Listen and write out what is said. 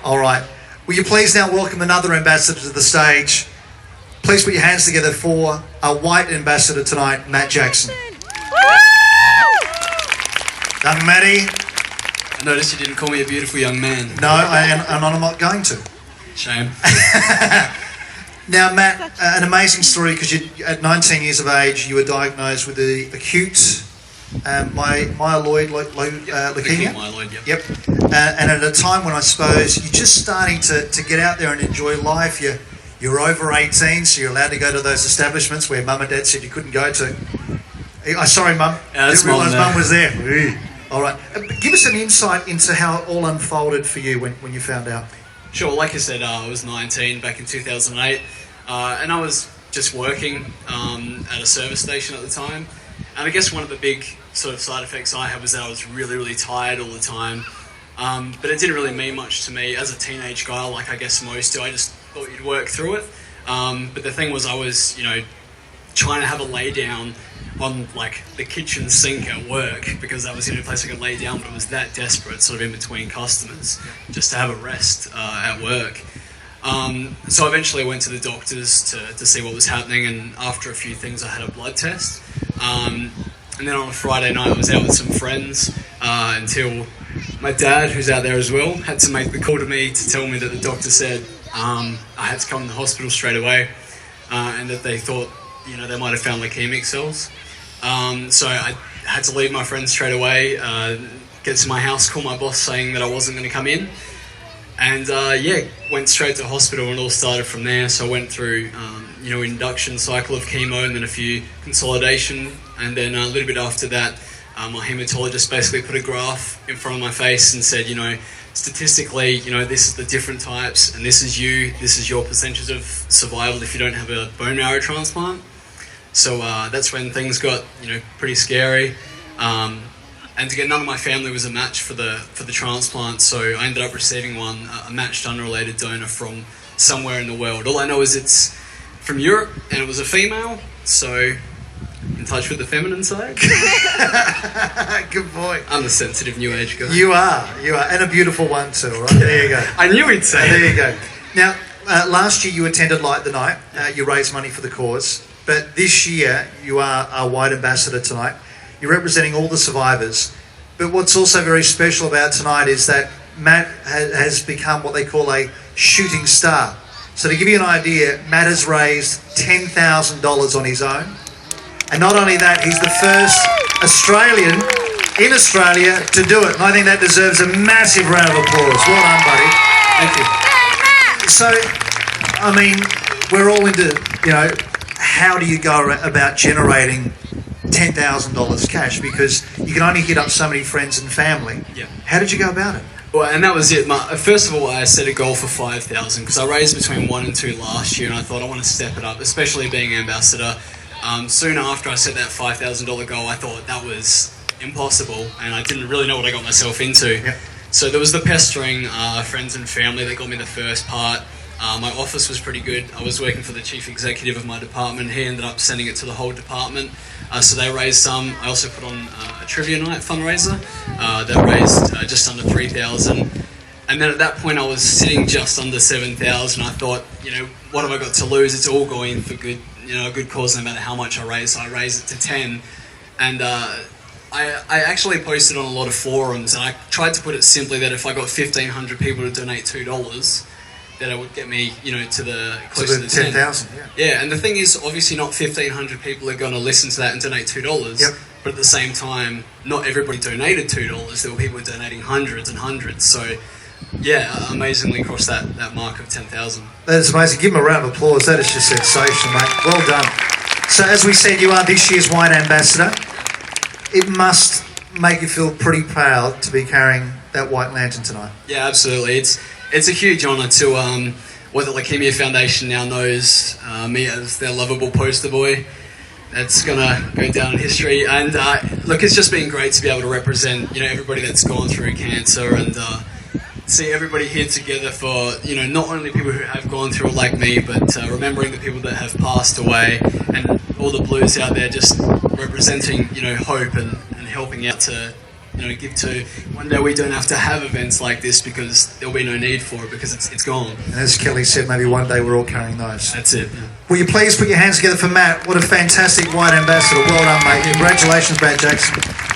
All right. Will you please now welcome another ambassador to the stage? Please put your hands together for our white ambassador tonight, Matt Jackson. Young Matty. I noticed you didn't call me a beautiful young man. No, and I'm not going to. Shame. Now, Matt, an amazing story because at 19 years of age, you were diagnosed with the acute myeloid leukemia. Acute myeloid, Yep. And at a time when I suppose you're just starting to get out there and enjoy life. You're over 18, so you're allowed to go to those establishments where Mum and Dad said you couldn't go to. Sorry, Mum. Didn't realise Mum was there. All right. Give us an insight into how it all unfolded for you when you found out. Sure, like I said, I was 19 back in 2008, and I was just working at a service station at the time. And I guess one of the big sort of side effects I had was that I was really, really tired all the time. But it didn't really mean much to me as a teenage guy, like I guess most do. I just thought you'd work through it. But the thing was, I was, trying to have a lay down on like the kitchen sink at work because that was the only place I could lay down, but it was that desperate sort of in between customers just to have a rest at work. So eventually I went to the doctors to see what was happening, and after a few things I had a blood test. And then on a Friday night I was out with some friends until my dad, who's out there as well, had to make the call to me to tell me that the doctor said I had to come to the hospital straight away and that they thought they might have found leukemic cells. So I had to leave my friends straight away, get to my house, call my boss saying that I wasn't going to come in. And went straight to hospital and it all started from there. So I went through, induction cycle of chemo and then a few consolidation. And then a little bit after that, my hematologist basically put a graph in front of my face and said, statistically, this is the different types and this is your percentage of survival if you don't have a bone marrow transplant. So that's when things got, pretty scary. And again, none of my family was a match for the transplant, so I ended up receiving a matched unrelated donor from somewhere in the world. All I know is it's from Europe, and it was a female, so in touch with the feminine side. Good boy. I'm the sensitive new age guy. You are, and a beautiful one too, right? There you go. I knew he'd say There you go. Now, last year you attended Light the Night, you raised money for the cause, but this year you are our white ambassador tonight. You're representing all the survivors. But what's also very special about tonight is that Matt has become what they call a shooting star. So to give you an idea, Matt has raised $10,000 on his own. And not only that, he's the first Australian in Australia to do it. And I think that deserves a massive round of applause. Well done, buddy. Thank you. So, I mean, we're all into, how do you go about generating $10,000 cash, because you can only hit up so many friends and family. Yeah. How did you go about it? Well, and that was it. First of all, I set a goal for 5,000 because I raised between 1 and 2 last year, and I thought I want to step it up, especially being ambassador. Soon after I set that $5,000 goal, I thought that was impossible, and I didn't really know what I got myself into. Yep. So there was the pestering friends and family that got me the first part. My office was pretty good. I was working for the chief executive of my department. He ended up sending it to the whole department. So they raised some. I also put on a trivia night fundraiser that raised just under 3,000. And then at that point I was sitting just under 7,000. I thought, what have I got to lose? It's all going for good, a good cause no matter how much I raise. So I raised it to 10. And I actually posted on a lot of forums, and I tried to put it simply that if I got 1,500 people to donate $2, that it would get me, to the close to the 10,000. Yeah, and the thing is, obviously not 1,500 people are going to listen to that and donate $2. Yep. But at the same time, not everybody donated $2. There were people donating hundreds and hundreds. So, yeah, amazingly crossed that mark of 10,000. That is amazing. Give him a round of applause. That is just sensational, mate. Well done. So as we said, you are this year's White Ambassador. It must make you feel pretty proud to be carrying that white lantern tonight. Yeah, absolutely. It's a huge honour to what the Leukaemia Foundation now knows me as their lovable poster boy. That's going to go down in history. And look, it's just been great to be able to represent, everybody that's gone through cancer and see everybody here together for, not only people who have gone through it like me, but remembering the people that have passed away and all the blues out there just representing, hope and helping out to, give to. One day we don't have to have events like this because there'll be no need for it because it's gone. And as Kelly said, maybe one day we're all carrying those. That's it. Yeah. Will you please put your hands together for Matt? What a fantastic white ambassador. Well done, mate. Congratulations, Matt Jackson.